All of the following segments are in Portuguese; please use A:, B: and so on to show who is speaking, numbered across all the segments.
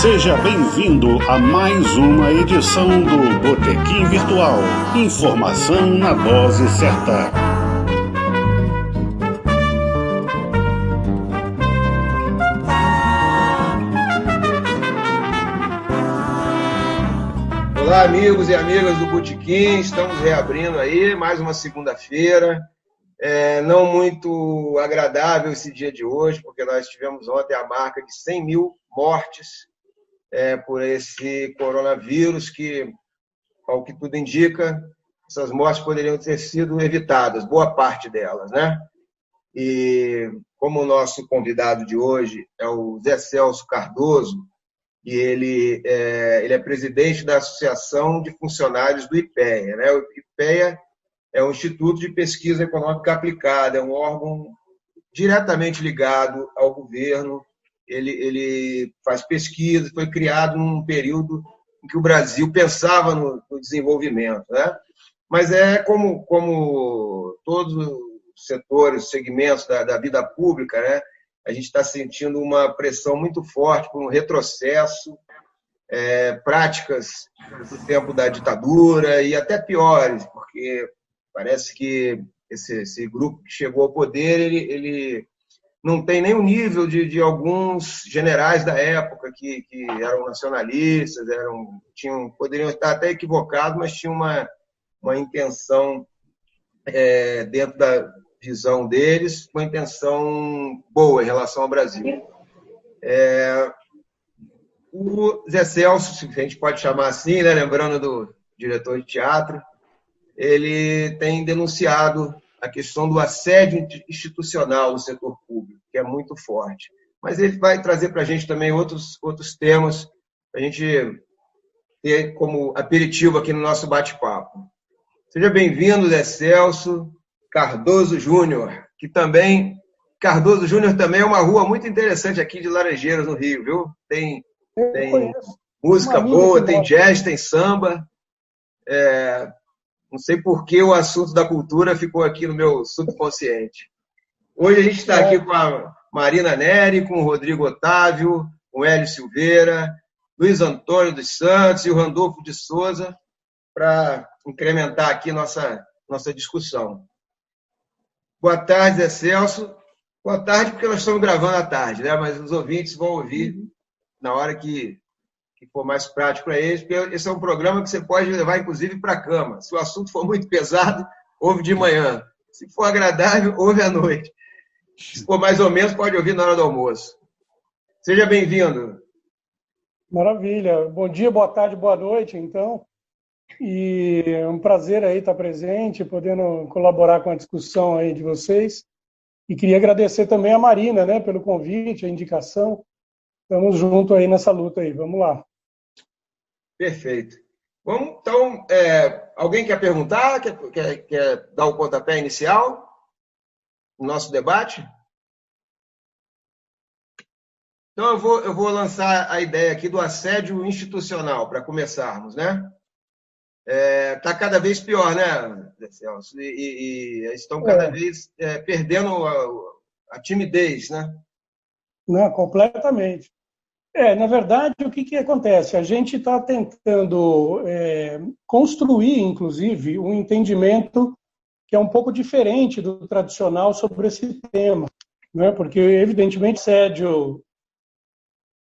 A: Seja bem-vindo a mais uma edição do Botequim Virtual. Informação na dose certa.
B: Olá, amigos e amigas do Botequim, estamos reabrindo aí, mais uma segunda-feira. Não muito agradável esse dia de hoje, porque nós tivemos ontem a marca de 100 mil mortes por esse coronavírus, que, ao que tudo indica, essas mortes poderiam ter sido evitadas, boa parte delas, né? E como o nosso convidado de hoje é o Zé Celso Cardoso, e ele é presidente da Associação de Funcionários do IPEA, né? O IPEA é um Instituto de Pesquisa Econômica Aplicada, é um órgão diretamente ligado ao governo. Ele faz pesquisa, foi criado num período em que o Brasil pensava no desenvolvimento, né? Mas como todos os setores, segmentos da vida pública, né? A gente está sentindo uma pressão muito forte por um retrocesso, práticas do tempo da ditadura e até piores, porque parece que esse grupo que chegou ao poder, ele não tem nem o nível de alguns generais da época que eram nacionalistas, poderiam estar até equivocados, mas tinham uma intenção dentro da visão deles, uma intenção boa em relação ao Brasil. O Zé Celso, se a gente pode chamar assim, né, lembrando do diretor de teatro, ele tem denunciado a questão do assédio institucional no setor público, que é muito forte. Mas ele vai trazer para a gente também outros temas, para a gente ter como aperitivo aqui no nosso bate-papo. Seja bem-vindo, Zé Celso Cardoso Júnior, que também... Cardoso Júnior também é uma rua muito interessante aqui de Laranjeiras, no Rio, viu? Tem música boa, tem jazz, tem samba. Não sei por que o assunto da cultura ficou aqui no meu subconsciente. Hoje a gente está aqui com a Marina Neri, com o Rodrigo Otávio, com o Hélio Silveira, Luiz Antônio dos Santos e o Randolfo de Souza, para incrementar aqui nossa discussão. Boa tarde, Zé Celso. Boa tarde, porque nós estamos gravando à tarde, né? Mas os ouvintes vão ouvir na hora que for mais prático para eles, porque esse é um programa que você pode levar, inclusive, para a cama. Se o assunto for muito pesado, ouve de manhã. Se for agradável, ouve à noite. Se for mais ou menos, pode ouvir na hora do almoço. Seja bem-vindo.
C: Maravilha. Bom dia, boa tarde, boa noite, então. E é um prazer aí estar presente, podendo colaborar com a discussão aí de vocês. E queria agradecer também a Marina, né, pelo convite, a indicação. Estamos juntos aí nessa luta aí. Vamos lá.
B: Perfeito. Vamos, então, alguém quer perguntar? Quer dar o pontapé inicial no nosso debate? Então, eu vou lançar a ideia aqui do assédio institucional, para começarmos, né? Está cada vez pior, né, Celso? E estão cada vez perdendo a timidez, né?
C: Não, completamente. Na verdade, o que acontece? A gente está tentando construir, inclusive, um entendimento que é um pouco diferente do tradicional sobre esse tema, né? Porque, evidentemente, assédio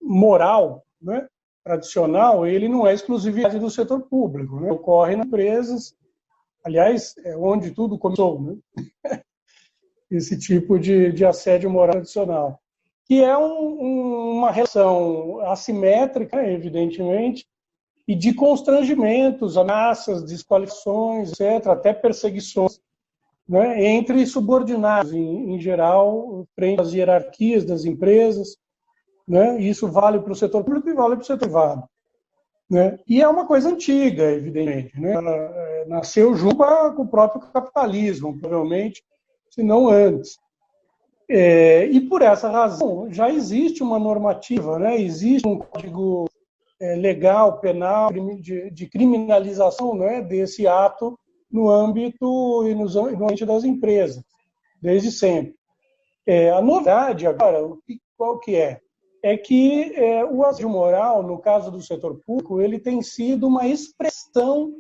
C: moral, né, tradicional, ele não é exclusividade do setor público, né? Ocorre nas empresas, aliás, é onde tudo começou, né? Esse tipo de assédio moral tradicional, que é uma relação assimétrica, evidentemente, e de constrangimentos, ameaças, desqualificações, etc., até perseguições, né, entre subordinados, em geral, frente às hierarquias das empresas, né? Isso vale para o setor público e vale para o setor privado, né? E é uma coisa antiga, evidentemente, né? Ela nasceu junto com o próprio capitalismo, provavelmente, se não antes. E por essa razão já existe uma normativa, né? Existe um código legal, penal, de criminalização, né, desse ato no âmbito e no ambiente das empresas, desde sempre. A novidade agora, qual que é? é que o assédio moral, no caso do setor público, ele tem sido uma expressão,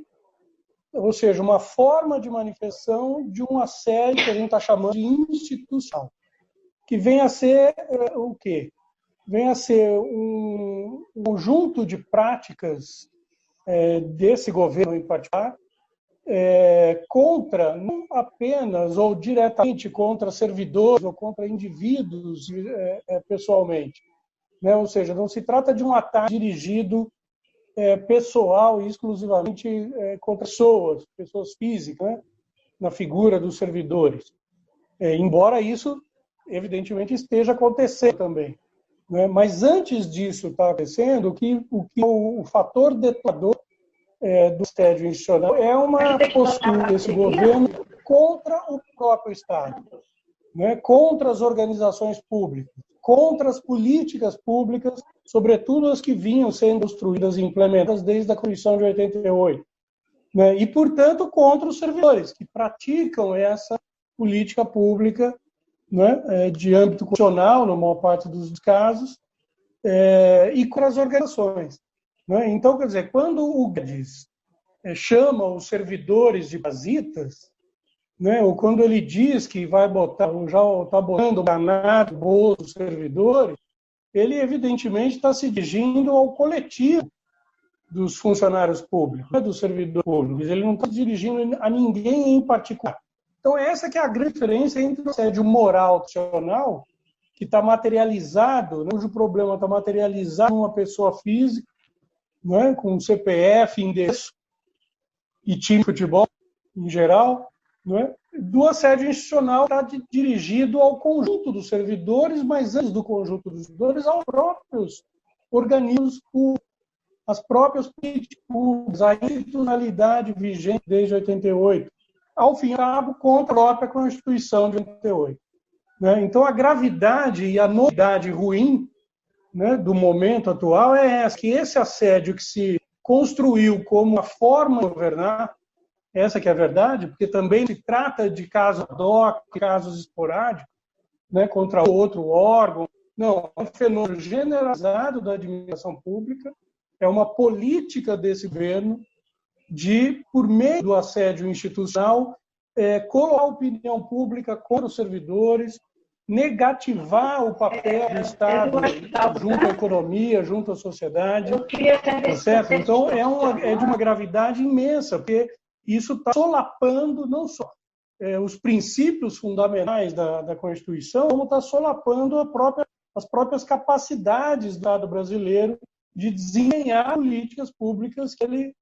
C: ou seja, uma forma de manifestação de um assédio que a gente está chamando de institucional, que vem a ser o quê? Vem a ser um conjunto de práticas desse governo em particular, contra, não apenas ou diretamente contra servidores ou contra indivíduos pessoalmente, né? Ou seja, não se trata de um ataque dirigido pessoal e exclusivamente contra pessoas físicas, né? Na figura dos servidores. Embora isso, evidentemente, esteja acontecendo também, né? Mas antes disso estar acontecendo, o fator detonador do assédio institucional é uma postura desse governo contra o próprio Estado, né? Contra as organizações públicas, contra as políticas públicas, sobretudo as que vinham sendo construídas e implementadas desde a Constituição de 88. Né? E, portanto, contra os servidores que praticam essa política pública, né, de âmbito constitucional, na maior parte dos casos, e contra as organizações. Né? Então, quer dizer, quando o Guedes chama os servidores de parasitas, né, ou quando ele diz que vai botar, já está botando danado no bolso dos servidores, ele evidentemente está se dirigindo ao coletivo dos funcionários públicos, né, dos servidores públicos. Ele não está se dirigindo a ninguém em particular. Então, essa que é a grande diferença entre o assédio moral tradicional, que está materializado, cujo problema está materializado numa pessoa física, né, com CPF, endereço e time de futebol em geral, né, do assédio institucional está dirigido ao conjunto dos servidores, mas antes do conjunto dos servidores, aos próprios organismos públicos, as próprias políticas públicas, a institucionalidade vigente desde 88, ao fim e ao cabo, contra a própria Constituição de 88. Né? Então, a gravidade e a novidade ruim, né, do momento atual é essa, que esse assédio que se construiu como uma forma de governar, essa que é a verdade, porque também se trata de casos ad hoc, casos esporádicos, né, contra outro órgão. Não, é um fenômeno generalizado da administração pública, é uma política desse governo de, por meio do assédio institucional, colocar a opinião pública contra os servidores, negativar o papel do Estado junto à economia, junto à sociedade. Tá certo? Então, é de uma gravidade imensa, porque isso está solapando não só os princípios fundamentais da Constituição, como está solapando as próprias capacidades do Estado brasileiro de desempenhar políticas públicas que ele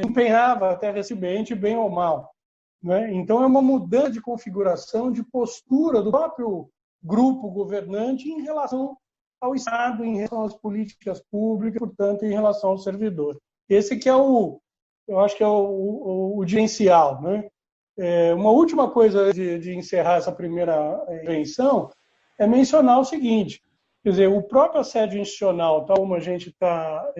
C: empenhava até recentemente, bem ou mal. Né? Então, é uma mudança de configuração, de postura do próprio grupo governante em relação ao Estado, em relação às políticas públicas, portanto, em relação ao servidor. Esse que eu acho que é o diferencial. Né? Uma última coisa de encerrar essa primeira intervenção é mencionar o seguinte, quer dizer, o próprio assédio institucional, tal como a gente está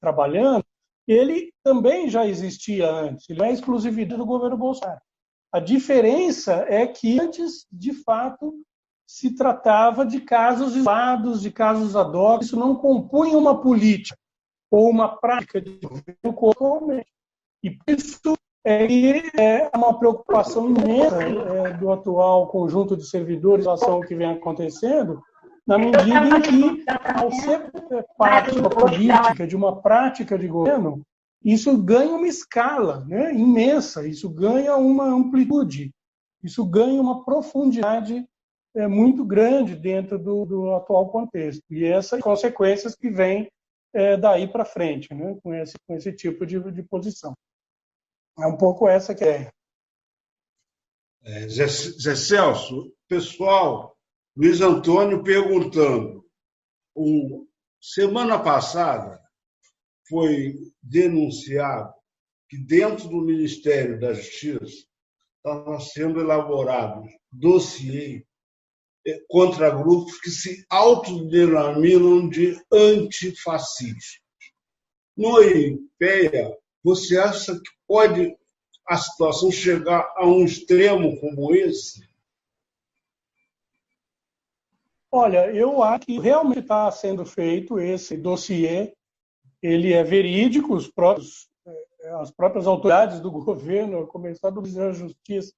C: trabalhando, ele também já existia antes, ele não é exclusividade do governo Bolsonaro. A diferença é que antes, de fato, se tratava de casos isolados, de casos ad hoc, isso não compunha uma política ou uma prática de governo comumente. E por isso é uma preocupação imensa do atual conjunto de servidores em relação ao que vem acontecendo, na medida em que, ao ser parte de uma política, de uma prática de governo, isso ganha uma escala, né, imensa, isso ganha uma amplitude, isso ganha uma profundidade muito grande dentro do atual contexto. E essas consequências que vêm daí para frente, né, com esse tipo de posição. É um pouco essa que é.
D: Zé Celso, pessoal, Luiz Antônio perguntando. Semana passada foi denunciado que dentro do Ministério da Justiça estava sendo elaborado dossiê contra grupos que se autodenominam de antifascistas. No IPEA, você acha que pode a situação chegar a um extremo como esse?
C: Olha, eu acho que realmente está sendo feito esse dossiê, ele é verídico, as próprias autoridades do governo, a começar do Ministério da Justiça,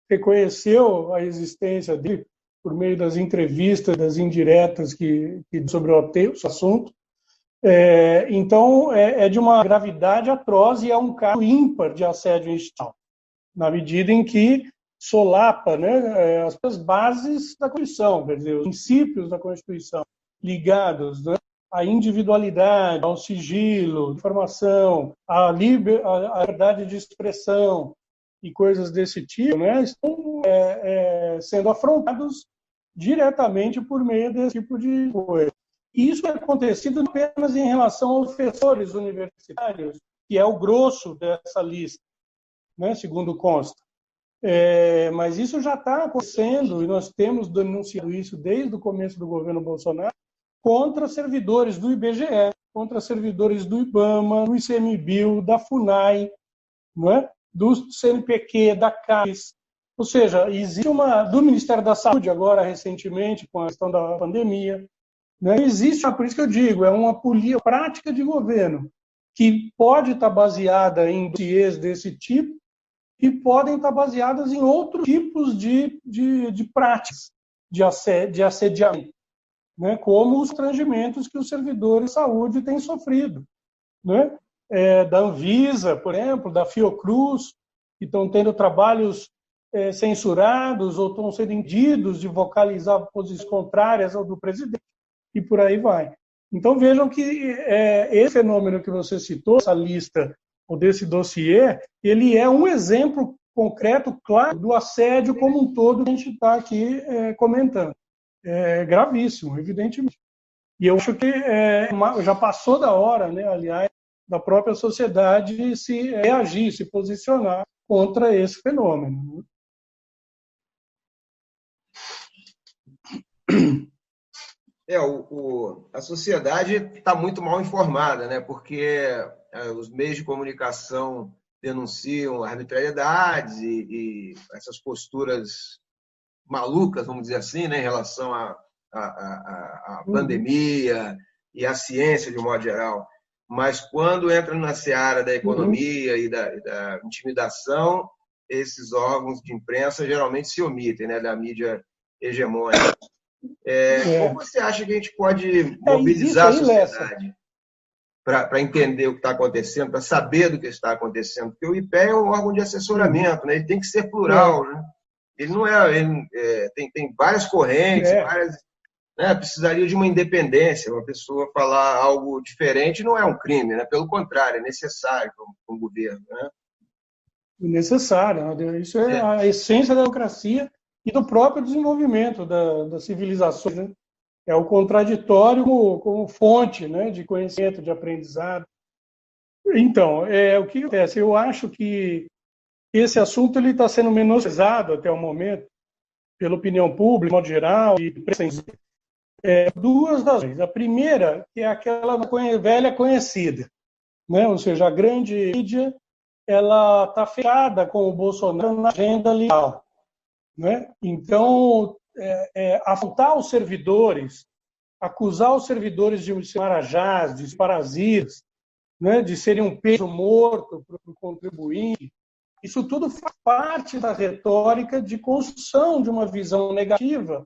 C: reconheceu a existência dele por meio das entrevistas, das indiretas sobre o assunto. Então, é de uma gravidade atroz e é um caso ímpar de assédio institucional, na medida em que solapa, né, as bases da Constituição, quer dizer, os princípios da Constituição ligados, né, à individualidade, ao sigilo, à informação, à liberdade de expressão e coisas desse tipo, né, estão sendo afrontados diretamente por meio desse tipo de coisa. E isso é acontecido apenas em relação aos professores universitários, que é o grosso dessa lista, né, segundo consta. Mas isso já está acontecendo, e nós temos denunciado isso desde o começo do governo Bolsonaro, contra servidores do IBGE, contra servidores do IBAMA, do ICMBio, da FUNAI, não é? Do CNPq, da CAPES. Ou seja, existe do Ministério da Saúde, agora recentemente, com a questão da pandemia. Né? Existe, por isso que eu digo, é uma prática de governo que pode estar baseada em dossiês desse tipo e podem estar baseadas em outros tipos de práticas de assediamento, né? Como os constrangimentos que os servidores de saúde têm sofrido, né? Da Anvisa, por exemplo, da Fiocruz, que estão tendo trabalhos censurados ou estão sendo impedidos de vocalizar posições contrárias ao do presidente, e por aí vai. Então vejam que esse fenômeno que você citou, essa lista ou desse dossiê, ele é um exemplo concreto, claro, do assédio como um todo que a gente está aqui comentando. É gravíssimo, evidentemente. E eu acho que já passou da hora, né, aliás, da própria sociedade se reagir, se posicionar contra esse fenômeno.
B: A sociedade está muito mal informada, né? Porque os meios de comunicação denunciam arbitrariedades e essas posturas malucas, vamos dizer assim, né? Em relação à pandemia e à ciência, de um modo geral. Mas quando entra na seara da economia e da intimidação, esses órgãos de imprensa geralmente se omitem, né? Da mídia hegemônica. Como você acha que a gente pode mobilizar a sociedade para entender o que está acontecendo, para saber do que está acontecendo? Porque o IPEA é um órgão de assessoramento, né? Ele tem que ser plural, né? Ele não tem várias correntes, né? Precisaria de uma independência. Uma pessoa falar algo diferente não é um crime, né? Pelo contrário, é necessário para o governo, né?
C: Necessário, né? Isso é a essência da democracia e do próprio desenvolvimento das civilizações, né? É o contraditório como fonte, né, de conhecimento, de aprendizado. Então, o que acontece? Eu acho que esse assunto está sendo menosprezado até o momento pela opinião pública, de modo geral, e duas razões. A primeira, que é aquela velha conhecida, né? Ou seja, a grande mídia ela está fechada com o Bolsonaro na agenda liberal. Né? Então, afrontar os servidores, acusar os servidores de ser marajás, de parasitas, né? De serem um peso morto para o contribuinte, isso tudo faz parte da retórica de construção de uma visão negativa,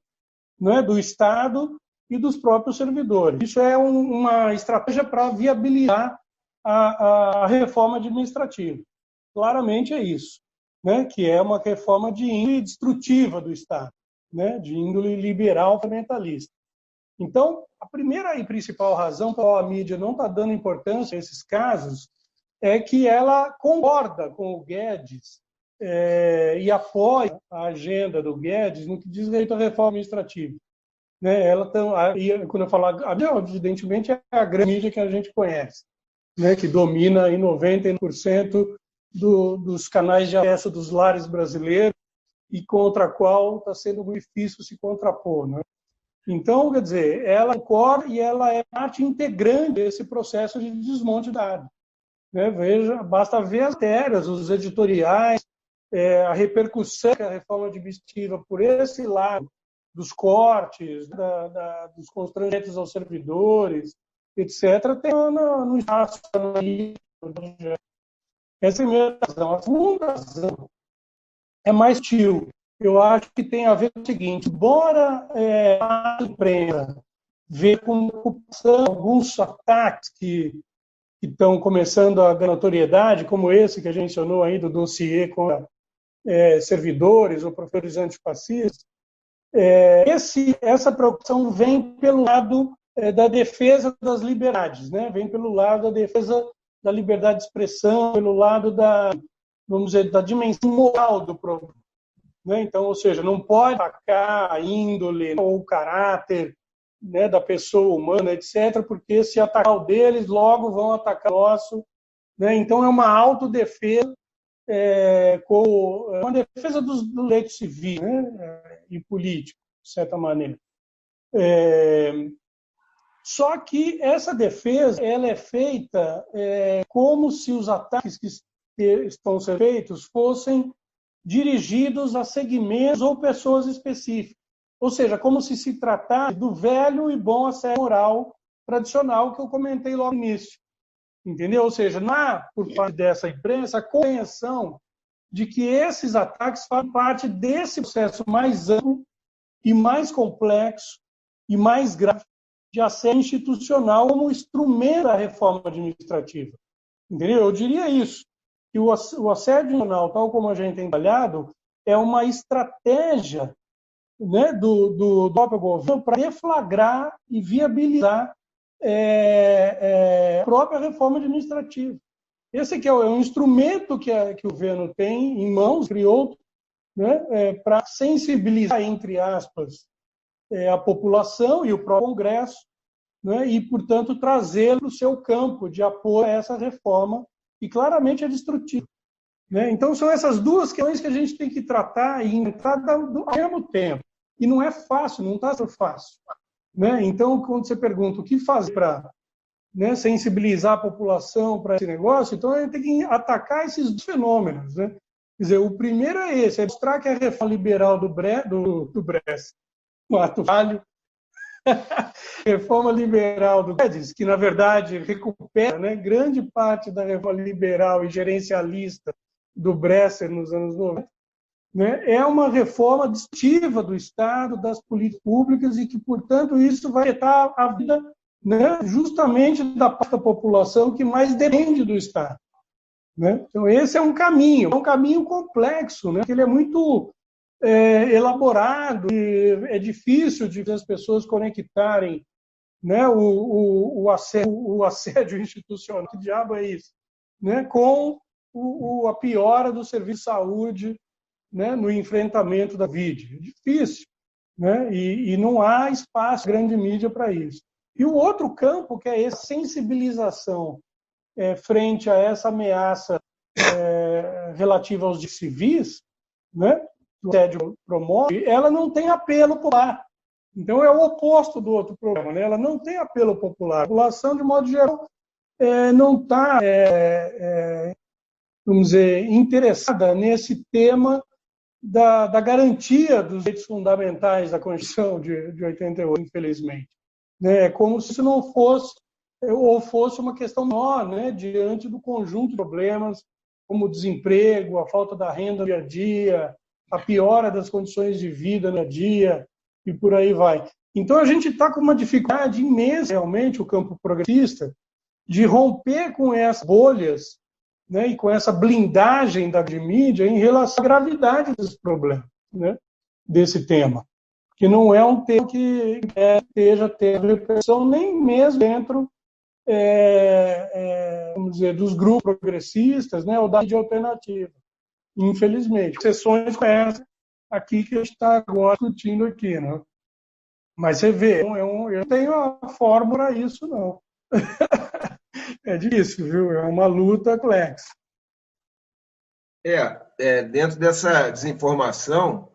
C: né? Do Estado e dos próprios servidores. Isso é uma estratégia para viabilizar a reforma administrativa. Claramente é isso. Né, que é uma reforma de índole destrutiva do Estado, né, de índole liberal fundamentalista. Então, a primeira e principal razão pela qual a mídia não está dando importância a esses casos é que ela concorda com o Guedes e apoia a agenda do Guedes no que diz respeito à reforma administrativa. Né, quando eu falo evidentemente, é a grande mídia que a gente conhece, né, que domina em 90% dos canais de acesso dos lares brasileiros e contra a qual está sendo muito difícil se contrapor. Né? Então, quer dizer, ela concorda e ela é parte integrante desse processo de desmonte da área. Né? Basta ver as matérias, os editoriais, a repercussão que a reforma administrativa por esse lado dos cortes, dos constrangimentos aos servidores, etc., tem no espaço. Essa é a primeira razão. A segunda razão é mais sutil. Eu acho que tem a ver com o seguinte: embora a imprensa veja com preocupação alguns ataques que estão começando a ganhar notoriedade, como esse que a gente mencionou aí do dossiê contra servidores ou professores antifascistas, essa preocupação vem pelo lado da defesa das liberdades, né? Vem pelo lado da defesa da liberdade de expressão, pelo lado vamos dizer, da dimensão moral do problema. Né? Então, ou seja, não pode atacar a índole ou o caráter, né, da pessoa humana, etc., porque se atacar o deles, logo vão atacar o nosso. Né? Então, é uma autodefesa, uma defesa dos direitos civis, né, e políticos, de certa maneira. Só que essa defesa ela é feita como se os ataques que estão sendo feitos fossem dirigidos a segmentos ou pessoas específicas. Ou seja, como se tratasse do velho e bom assédio moral tradicional que eu comentei logo no início. Entendeu? Ou seja, por parte dessa imprensa, a compreensão de que esses ataques fazem parte desse processo mais amplo e mais complexo e mais grave de assédio institucional como instrumento da reforma administrativa. Entendeu? Eu diria isso, que o assédio institucional, tal como a gente tem trabalhado, é uma estratégia, né, do próprio governo para deflagrar e viabilizar a própria reforma administrativa. Esse aqui é um instrumento que o governo tem em mãos, criou, né, para sensibilizar, entre aspas, a população e o próprio Congresso, né, e, portanto, trazê-lo para o seu campo de apoio a essa reforma, que claramente é destrutiva. Né? Então, são essas duas questões que a gente tem que tratar e entrar ao mesmo tempo. E não é fácil, não está sendo fácil. Né? Então, quando você pergunta o que fazer para, né, sensibilizar a população para esse negócio, então a gente tem que atacar esses fenômenos. Né? Quer dizer, o primeiro é esse, é mostrar que a reforma liberal do Brest, o ato falho, reforma liberal do Guedes, que na verdade recupera, né, grande parte da reforma liberal e gerencialista do Bresser nos anos 90, né, é uma reforma destrutiva do Estado, das políticas públicas e que, portanto, isso vai afetar a vida, né, justamente da parte da população que mais depende do Estado. Né? Então, esse é um caminho complexo, né, que ele é muito elaborado e é difícil de as pessoas conectarem, né, o assédio institucional, que diabo é isso, né, com a piora do serviço de saúde, né, no enfrentamento da Covid. É difícil, né, e não há espaço grande mídia para isso. E o outro campo, que é a sensibilização frente a essa ameaça relativa aos civis, né, o assédio promove, ela não tem apelo popular. Então, é o oposto do outro problema. Né? Ela não tem apelo popular. A população, de modo geral, não está, vamos dizer, interessada nesse tema da garantia dos direitos fundamentais da Constituição de 88, infelizmente. É como se isso não fosse, ou fosse uma questão menor, né, diante do conjunto de problemas, como o desemprego, a falta da renda no dia a dia, a piora das condições de vida no dia a dia, e por aí vai. Então, a gente está com uma dificuldade imensa, realmente, o campo progressista, de romper com essas bolhas, né, e com essa blindagem da mídia em relação à gravidade desse problema, né, desse tema. Que não é um tema que esteja tendo repressão nem mesmo dentro vamos dizer, dos grupos progressistas, né, ou da mídia alternativa. Infelizmente. Exceções como essa aqui que a gente está agora discutindo aqui. Né? Mas você vê, eu não tenho a fórmula para isso, não. É difícil, viu? É uma luta complexa.
B: Dentro dessa desinformação,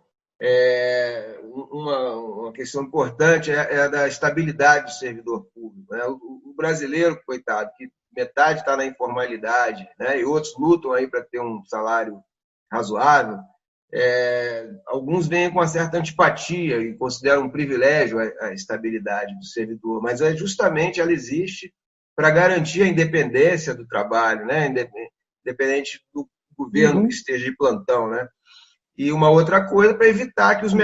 B: uma questão importante é a da estabilidade do servidor público. Né? O brasileiro, coitado, que metade está na informalidade, né? E outros lutam aí para ter um salário razoável, alguns veem com uma certa antipatia e consideram um privilégio a estabilidade do servidor, mas justamente ela existe para garantir a independência do trabalho, né? Independente do governo que esteja de plantão, né? E uma outra coisa para evitar que as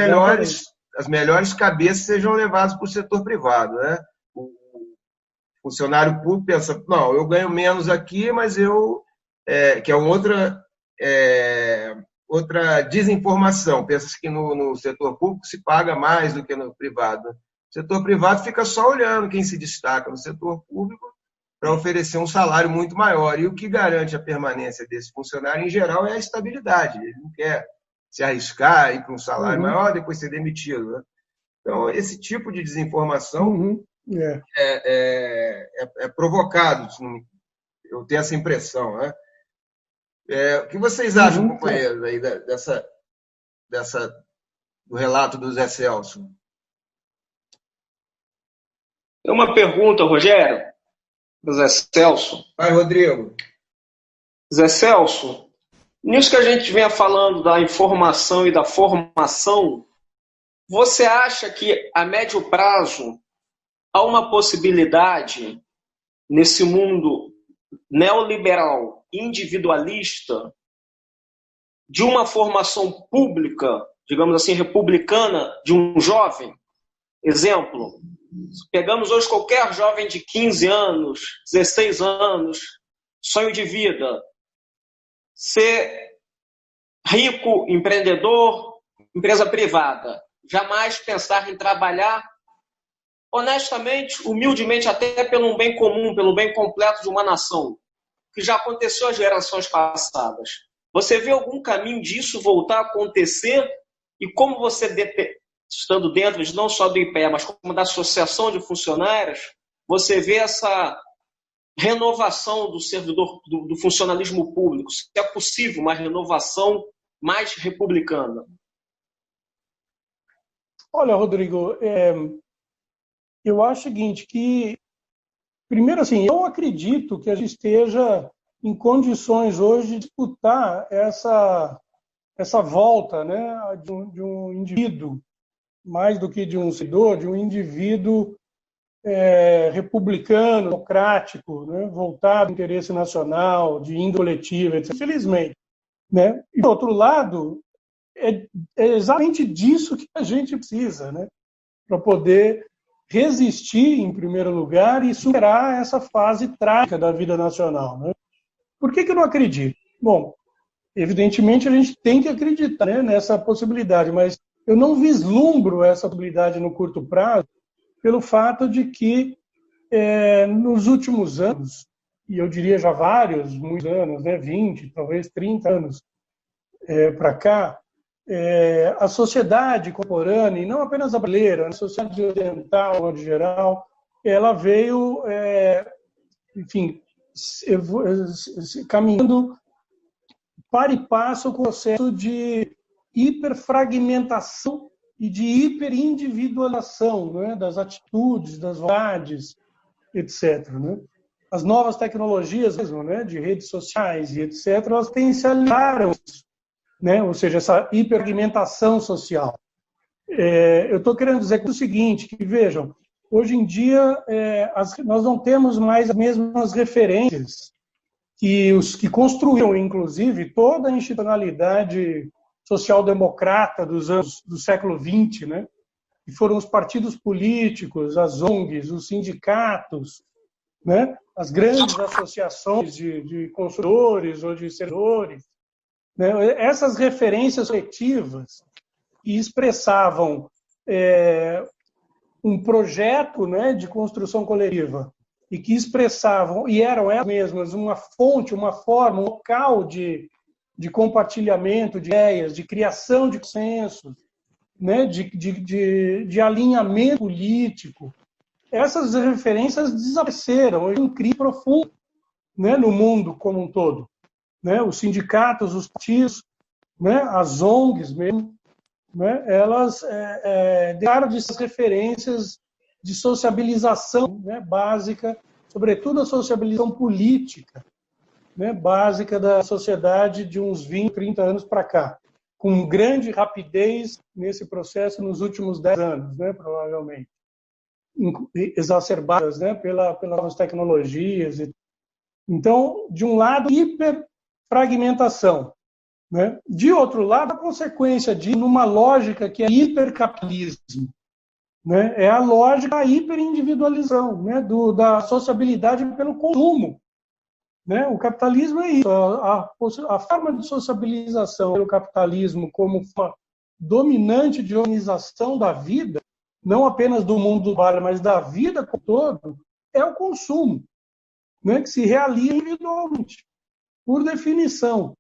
B: melhores cabeças sejam levadas para o setor privado, né? O funcionário público pensa, não, eu ganho menos aqui, mas que é outra desinformação. Pensa-se que no setor público se paga mais do que no privado. O setor privado fica só olhando quem se destaca no setor público para oferecer um salário muito maior. E o que garante a permanência desse funcionário, em geral, é a estabilidade. Ele não quer se arriscar, ir para um salário maior, depois ser demitido, né? Então, esse tipo de desinformação é provocado. Eu tenho essa impressão, né? O que vocês acham, companheiros, aí do relato do Zé Celso?
E: Tem uma pergunta, Rogério, do Zé Celso.
B: Vai, Rodrigo.
E: Zé Celso, nisso que a gente vem falando da informação e da formação, você acha que a médio prazo há uma possibilidade nesse mundo neoliberal, individualista, de uma formação pública, digamos assim, republicana, de um jovem? Exemplo, pegamos hoje qualquer jovem de 15 anos, 16 anos, sonho de vida, ser rico, empreendedor, empresa privada, jamais pensar em trabalhar honestamente, humildemente, até pelo bem comum, pelo bem completo de uma nação, que já aconteceu às gerações passadas. Você vê algum caminho disso voltar a acontecer? E como você, estando dentro de não só do IPEA, mas como da Associação de Funcionários, você vê essa renovação do servidor, do funcionalismo público? Se é possível uma renovação mais republicana?
C: Olha, Rodrigo, eu acho o seguinte, que, primeiro, assim, eu acredito que a gente esteja em condições hoje de disputar essa volta, né, de um indivíduo, mais do que de um servidor, de um indivíduo republicano, democrático, né, voltado ao interesse nacional, de índole coletiva, etc. Infelizmente. Né? E, por outro lado, é exatamente disso que a gente precisa, né, para poder resistir, em primeiro lugar, e superar essa fase trágica da vida nacional. Né? Por que eu não acredito? Bom, evidentemente a gente tem que acreditar, né, nessa possibilidade, mas eu não vislumbro essa possibilidade no curto prazo pelo fato de que nos últimos anos, e eu diria já muitos anos, né, 20, talvez 30 anos para cá, a sociedade contemporânea, e não apenas a brasileira, a sociedade ocidental, de modo geral, ela veio, enfim, caminhando para e passo com o processo de hiperfragmentação e de hiperindividualização, né, das atitudes, das vontades, etc. Né? As novas tecnologias mesmo, né, de redes sociais e etc., elas potencializaram isso. Né? Ou seja, essa hiperfragmentação social. Eu estou querendo dizer o seguinte, que vejam, hoje em dia nós não temos mais as mesmas referências que os que construíram, inclusive, toda a institucionalidade social-democrata do século XX, né? Que foram os partidos políticos, as ONGs, os sindicatos, né? As grandes associações de consumidores ou de servidores. Essas referências coletivas que expressavam um projeto, né, de construção coletiva e que expressavam, e eram elas mesmas, uma fonte, uma forma, um local de compartilhamento de ideias, de criação de consensos, né, de alinhamento político. Essas referências desapareceram, hoje um crise profundo, né, no mundo como um todo. Né, os sindicatos, os partidos, né, as ONGs mesmo, né, elas deixaram de ser referências de sociabilização, né, básica, sobretudo a sociabilização política, né, básica da sociedade de uns 20, 30 anos para cá. com grande rapidez nesse processo nos últimos 10 anos, né, provavelmente, exacerbadas, né, pelas novas tecnologias. Então, de um lado, hiperfragmentação, né? De outro lado, a consequência de numa lógica que é hipercapitalismo, né? É a lógica da hiperindividualização, né? Da sociabilidade pelo consumo, né? O capitalismo é isso, a forma de sociabilização pelo capitalismo como forma dominante de organização da vida, não apenas do mundo do trabalho, mas da vida como todo, é o consumo, né? Que se realiza individualmente, por definição,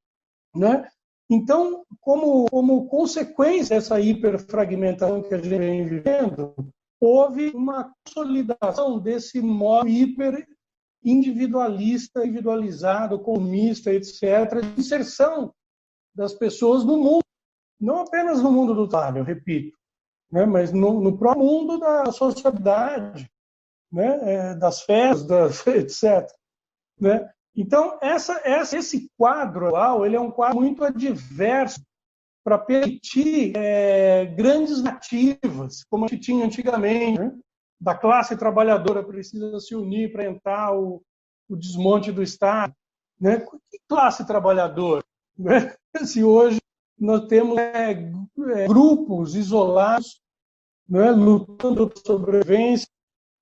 C: né? Então, como consequência dessa hiperfragmentação que a gente vem vivendo, houve uma consolidação desse modo hiperindividualista, individualizado, consumista, etc., de inserção das pessoas no mundo, não apenas no mundo do trabalho, eu repito, né, mas no próprio mundo da sociedade, né, das festas, etc., né? Então, esse quadro atual, ele é um quadro muito adverso para permitir grandes narrativas, como a gente tinha antigamente, né? Da classe trabalhadora precisa se unir para entrar o desmonte do Estado. Né? Que classe trabalhadora? Né? Se hoje nós temos grupos isolados, né, lutando por sobrevivência,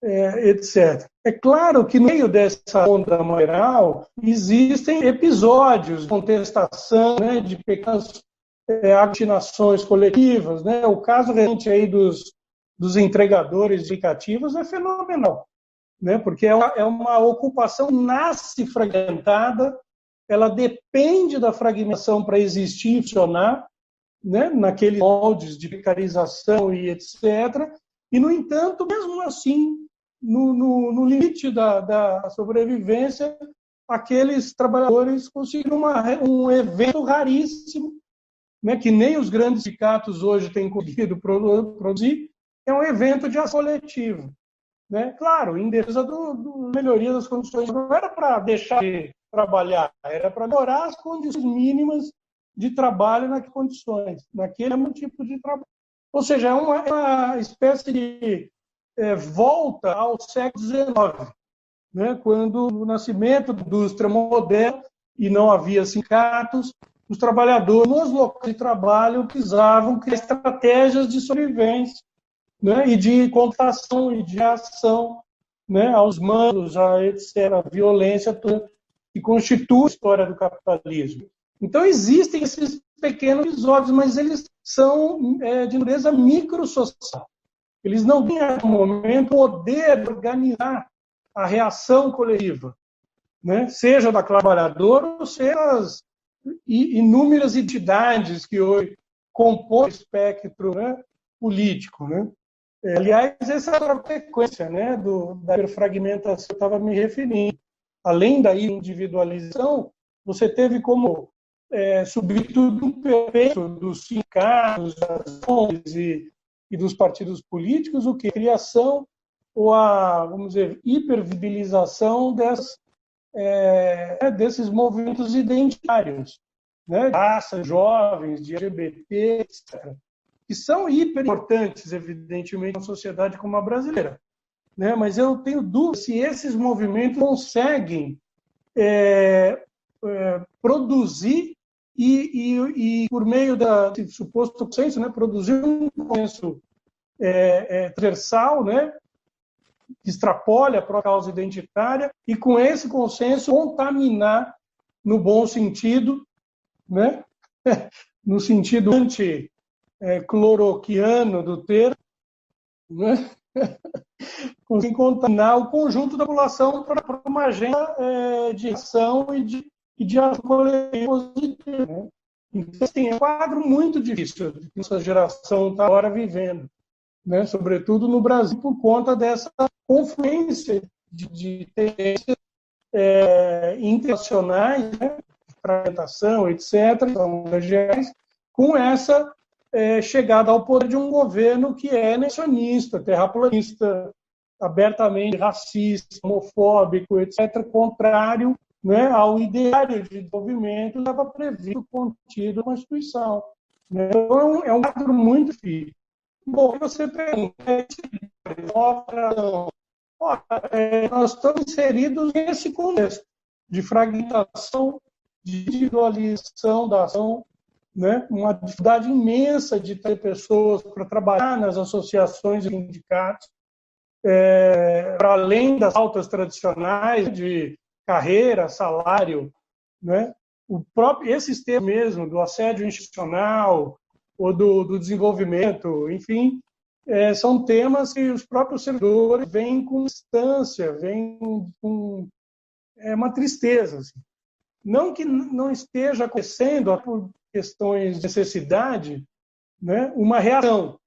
C: etc. É claro que no meio dessa onda geral existem episódios de contestação, né, de pequenas aglutinações coletivas, né? O caso recente aí dos entregadores de aplicativos é fenomenal, né? Porque é uma ocupação nasce fragmentada, ela depende da fragmentação para existir e funcionar, né? Naqueles moldes de precarização e etc. E, no entanto, mesmo assim, no limite da sobrevivência, aqueles trabalhadores conseguiram um evento raríssimo, né, que nem os grandes sindicatos hoje têm conseguido produzir, é um evento de ação coletiva. Né? Claro, em defesa da melhoria das condições. Não era para deixar de trabalhar, era para melhorar as condições mínimas de trabalho naquelas condições, naquele mesmo tipo de trabalho. Ou seja, é uma espécie de volta ao século XIX, né? Quando o nascimento da indústria moderna e não havia sindicatos, os trabalhadores nos locais de trabalho precisavam criar estratégias de sobrevivência, né? E de contação e de ação, né? Aos mandos, etc., a violência toda que constitui a história do capitalismo. Então, existem esses pequenos episódios, mas eles são de natureza microsocial. Eles não têm, no momento, o poder de organizar a reação coletiva, né? Seja da classe trabalhadora ou seja as inúmeras entidades que hoje compõem o espectro, né, político. Né? Aliás, essa é a consequência, né, da fragmentação que eu estava me referindo. Além da individualização, você teve como substituto perfeito dos sindicatos, das ONGs e dos partidos políticos, o que? A criação ou vamos dizer, hipervibilização desses movimentos identitários, né? De raça, jovens, de LGBT, etc., que são hiper importantes, evidentemente, na sociedade como a brasileira. Né? Mas eu tenho dúvida se esses movimentos conseguem produzir e por meio desse suposto consenso, né, produzir um consenso transversal, né, que extrapole a própria causa identitária e, com esse consenso, contaminar no bom sentido, né, no sentido anti-cloroquiano do termo, né, conseguir contaminar o conjunto da população para uma agenda de ação e de ação coletiva positiva. Né? Então, assim, é um quadro muito difícil que nossa geração está agora vivendo, né? Sobretudo no Brasil, por conta dessa confluência de tendências internacionais, né? Fragmentação, etc., com essa chegada ao poder de um governo que é negacionista, terraplanista, abertamente racista, homofóbico, etc., contrário, né, ao ideário de desenvolvimento que estava previsto, contido na Constituição. Né? Então, é um quadro muito difícil. Bom, você pergunta, nós estamos inseridos nesse contexto de fragmentação, de individualização da ação, né? Uma dificuldade imensa de ter pessoas para trabalhar nas associações e sindicatos, para além das pautas tradicionais de carreira, salário, né? Esses temas mesmo, do assédio institucional ou do desenvolvimento, enfim, são temas que os próprios servidores vêm com distância, vêm com uma tristeza. Assim. Não que não esteja acontecendo, por questões de necessidade, né, uma reação.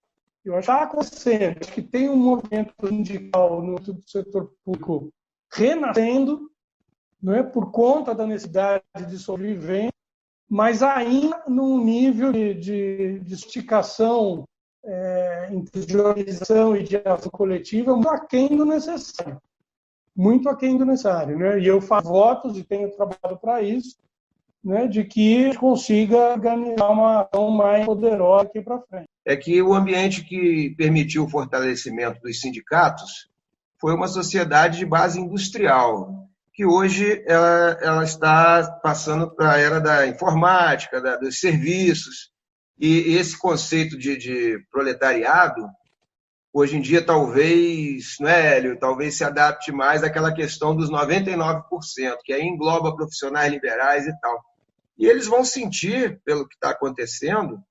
C: Eu acho que está acontecendo. Acho que tem um movimento sindical no setor público renascendo, não é, por conta da necessidade de sobrevivência, mas ainda num nível de esticação, individualização e de ação coletiva muito aquém do necessário. Muito aquém do necessário. Né? E eu faço votos e tenho trabalhado para isso, né, de que a gente consiga organizar uma ação mais poderosa aqui para frente.
B: É que o ambiente que permitiu o fortalecimento dos sindicatos foi uma sociedade de base industrial, que hoje ela está passando para a era da informática, dos serviços, e esse conceito de proletariado, hoje em dia talvez, né, Hélio, talvez se adapte mais àquela questão dos 99%, que aí engloba profissionais liberais e tal. E eles vão sentir, pelo que está acontecendo,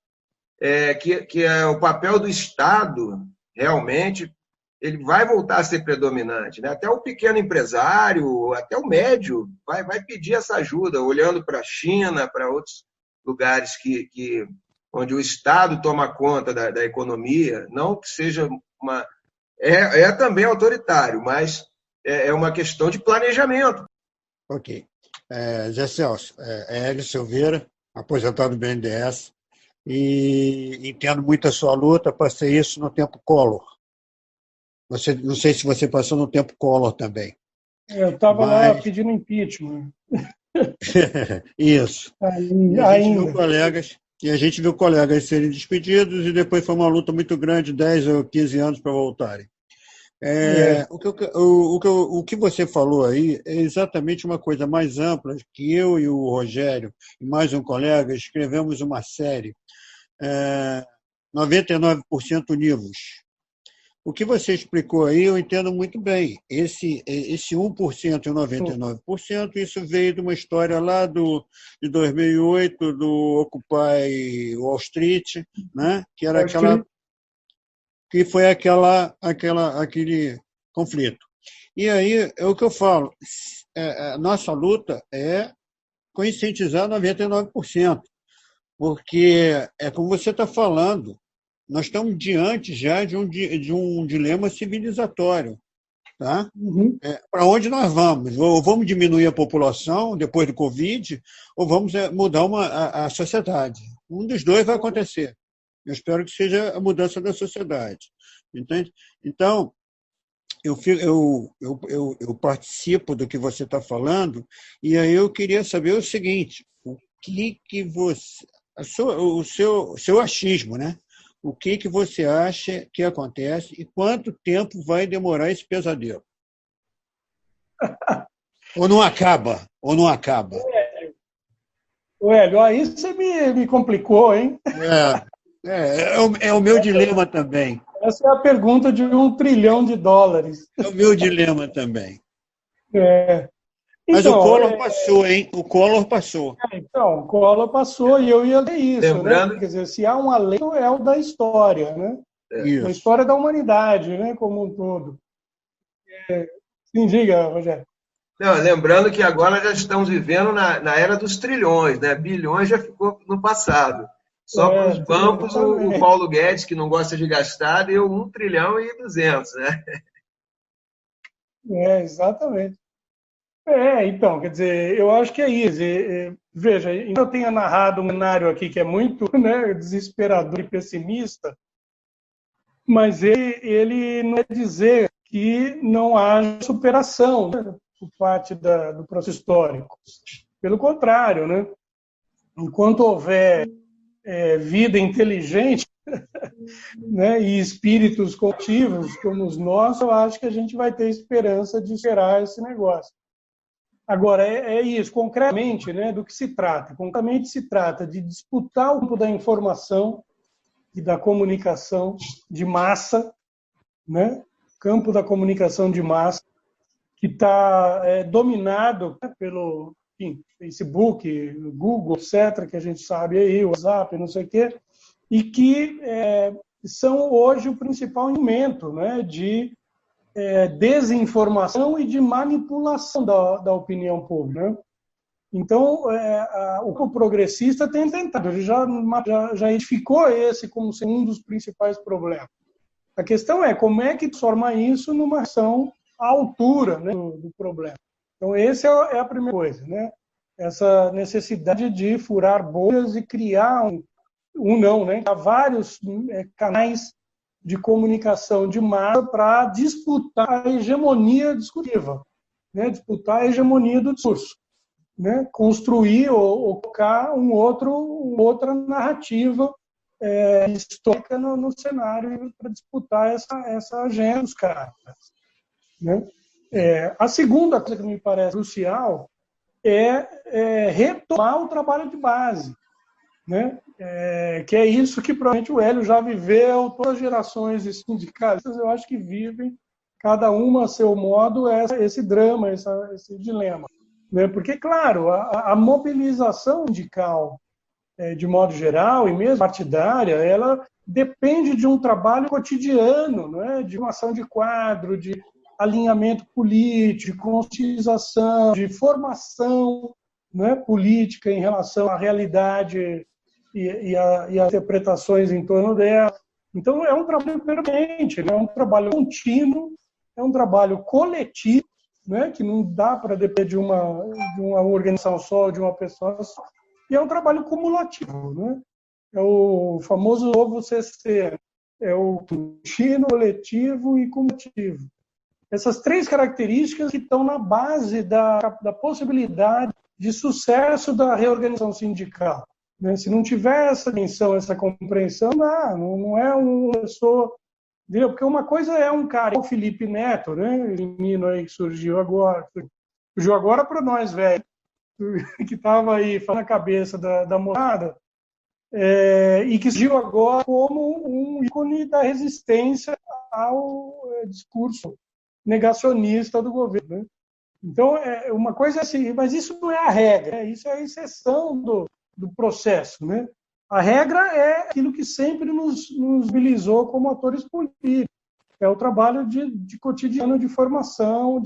B: que o papel do Estado, realmente, ele vai voltar a ser predominante. Né? Até o pequeno empresário, até o médio, vai pedir essa ajuda, olhando para a China, para outros lugares onde o Estado toma conta da economia, não que seja uma... É também autoritário, mas é uma questão de planejamento.
F: Ok. Zé Celso, Hélio Silveira, aposentado do BNDES, e entendo muito a sua luta, passei isso no tempo Collor. Não sei se você passou no tempo Collor também.
C: Eu estava lá pedindo impeachment.
F: Isso.
C: E
F: a gente viu colegas serem despedidos e depois foi uma luta muito grande, 10 ou 15 anos para voltarem. O que você falou aí é exatamente uma coisa mais ampla, que eu e o Rogério e mais um colega escrevemos uma série, 99% Univos. O que você explicou aí eu entendo muito bem. Esse 1% e o 99%, isso veio de uma história lá de 2008, do Occupy Wall Street, né? Que foi aquele conflito. E aí é o que eu falo, a nossa luta é conscientizar 99%, porque é como você está falando, nós estamos diante já de um dilema civilizatório. Tá?
C: Uhum.
F: Para onde nós vamos? Ou vamos diminuir a população depois do Covid, ou vamos mudar a sociedade. Um dos dois vai acontecer. Eu espero que seja a mudança da sociedade. Entende? Então, eu participo do que você está falando, e aí eu queria saber o seguinte, o seu achismo, né? O que você acha que acontece e quanto tempo vai demorar esse pesadelo? Ou não acaba?
C: Hélio, aí você me complicou, hein?
F: É o meu dilema também.
C: Essa é a pergunta de $1 trilhão.
F: É o meu dilema também.
C: Mas
F: o Collor passou, hein? O Collor passou.
C: Então, o Collor passou e eu ia ler isso.
B: Lembrando...
C: Né? Quer dizer, se há uma lei, é o da história, né? Da história da humanidade, né? Como um todo. Sim, diga, Rogério.
B: Não, lembrando que agora já estamos vivendo na era dos trilhões, né? Bilhões já ficou no passado. Só para os bancos, o Paulo Guedes, que não gosta de gastar, deu 1 trilhão e 200, né?
C: Exatamente. Então, quer dizer, eu acho que é isso. Veja, eu tenho narrado um cenário aqui que é muito, né, desesperador e pessimista, mas ele não quer dizer que não haja superação, né, por parte do processo histórico. Pelo contrário, né? Enquanto houver vida inteligente, né, e espíritos coletivos como os nossos, eu acho que a gente vai ter esperança de superar esse negócio. Agora, é isso, concretamente, né, do que se trata. Concretamente se trata de disputar o campo da informação e da comunicação de massa, né, campo da comunicação de massa, que está dominado, né, pelo Facebook, Google, etc., que a gente sabe aí, WhatsApp, não sei o quê, e que são hoje o principal instrumento, né, de desinformação e de manipulação da opinião pública. Né? Então, o progressista tem tentado, ele já identificou esse como sendo um dos principais problemas. A questão é como é que transforma isso numa ação à altura, né, do problema. Então, essa é a primeira coisa, né? Essa necessidade de furar bolhas e criar há vários canais de comunicação de massa para disputar a hegemonia discursiva, né? Disputar a hegemonia do discurso, né? Construir ou colocar outra narrativa histórica no cenário para disputar essa agenda dos caras. Né? A segunda coisa que me parece crucial é retomar o trabalho de base, né? Que é isso que provavelmente o Hélio já viveu, todas as gerações de sindicalistas, eu acho que vivem, cada uma a seu modo, esse drama, esse dilema. Né? Porque, claro, a mobilização sindical, de modo geral, e mesmo partidária, ela depende de um trabalho cotidiano, né? De uma ação de quadro, de alinhamento político, de conscientização, de formação, né, política em relação à realidade e as interpretações em torno dela. Então, é um trabalho permanente, é um trabalho contínuo, é um trabalho coletivo, né, que não dá para depender de uma organização só, de uma pessoa só, e é um trabalho cumulativo. Né? É o famoso novo CC, é o contínuo, coletivo e cumulativo. Essas três características que estão na base da possibilidade de sucesso da reorganização sindical. Né? Se não tiver essa atenção, essa compreensão, não é uma pessoa... Entendeu? Porque uma coisa é um cara, o Felipe Neto, né? Esse menino aí que surgiu agora para nós, velho, que estava aí na cabeça da moçada, e que surgiu agora como um ícone da resistência ao discurso negacionista do governo. Né? Então, uma coisa assim, mas isso não é a regra, isso é a exceção do processo. Né? A regra é aquilo que sempre nos mobilizou como atores políticos, é o trabalho de cotidiano de formação,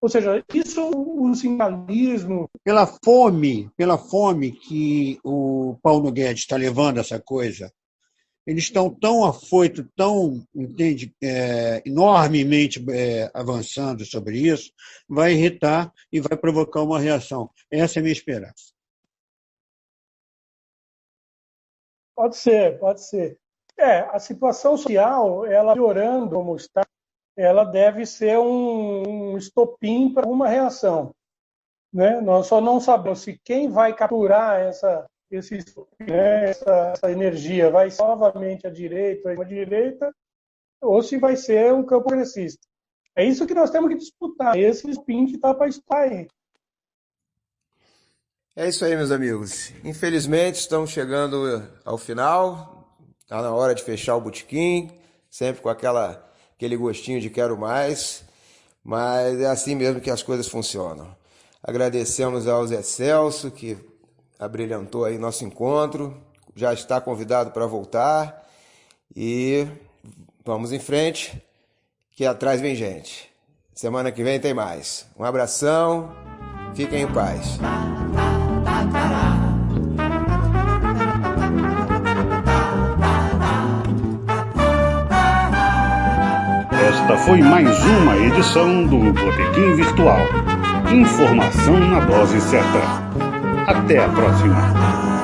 C: ou seja, isso o sindicalismo...
F: Pela fome que o Paulo Guedes está levando essa coisa, eles estão tão afoitos, enormemente avançando sobre isso, vai irritar e vai provocar uma reação. Essa é a minha esperança.
C: Pode ser. A situação social, ela piorando como está, ela deve ser um estopim para uma reação. Né? Nós só não sabemos se quem vai capturar essa energia vai ser novamente a direita ou se vai ser um campo progressista. É isso que nós temos que disputar, esse spin que está para estar aí.
B: É isso aí, meus amigos. Infelizmente, estamos chegando ao final. Está na hora de fechar o botequim, sempre com aquele gostinho de quero mais. Mas é assim mesmo que as coisas funcionam. Agradecemos ao Zé Celso, que abrilhantou aí nosso encontro. Já está convidado para voltar. E vamos em frente, que atrás vem gente. Semana que vem tem mais. Um abração, fiquem em paz.
A: Esta foi mais uma edição do Botequim Virtual. Informação na dose certa. Até a próxima.